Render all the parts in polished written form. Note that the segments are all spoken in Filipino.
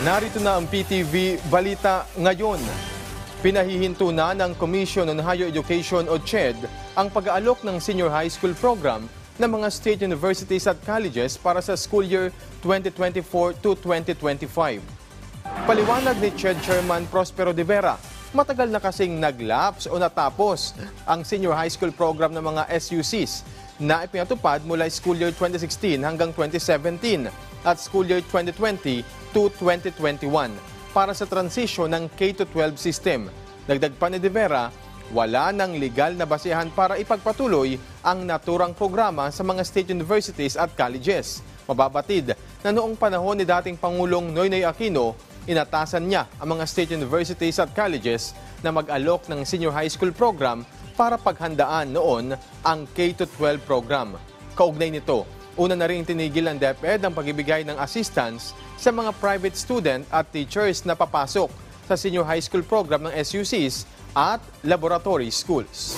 Narito na ang PTV Balita Ngayon. Pinahihinto na ng Commission on Higher Education o CHED ang pag-aalok ng senior high school program ng mga state universities at colleges para sa school year 2024 to 2025. Paliwanag ni CHED Chairman Prospero de Vera, matagal na kasing naglaps o natapos ang senior high school program ng mga SUCs na ipinatupad mula school year 2016 hanggang 2017 at school year 2020 to 2021 para sa transisyon ng K-12 system. Dagdag pa ni De Vera, wala nang legal na basehan para ipagpatuloy ang naturang programa sa mga state universities at colleges. Mababatid na noong panahon ni dating Pangulong Noynoy Aquino, inatasan niya ang mga state universities at colleges na mag-alok ng senior high school program para paghandaan noon ang K-12 program. Kaugnay nito, una na rin tinigil ng DepEd ang pagbibigay ng assistance sa mga private student at teachers na papasok sa senior high school program ng SUCs at laboratory schools.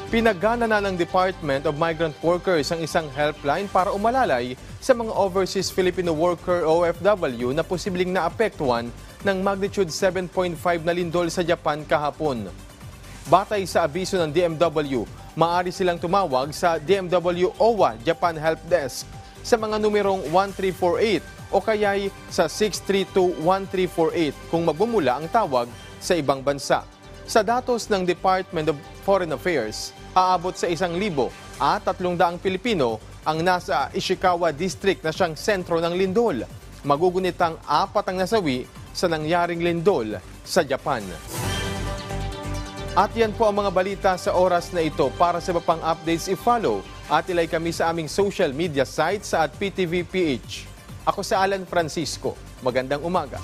Pinagana na ng Department of Migrant Workers ang isang helpline para umalalay sa mga overseas Filipino worker OFW na posibleng naapektuhan ng magnitude 7.5 na lindol sa Japan kahapon. Batay sa abiso ng DMW, maaari silang tumawag sa DMW OWA Japan Help Desk sa mga numerong 1348 o kaya'y sa 632-1348 kung magbumula ang tawag sa ibang bansa. Sa datos ng Department of Foreign Affairs, aabot sa 1,300 Pilipino ang nasa Ishikawa District na siyang sentro ng lindol. Magugunit ang 4 ang nasawi sa nangyaring lindol sa Japan. At yan po ang mga balita sa oras na ito. Para sa iba pang updates, i-follow at ilike kami sa aming social media sites sa @PTVPH. Ako si Alan Francisco. Magandang umaga.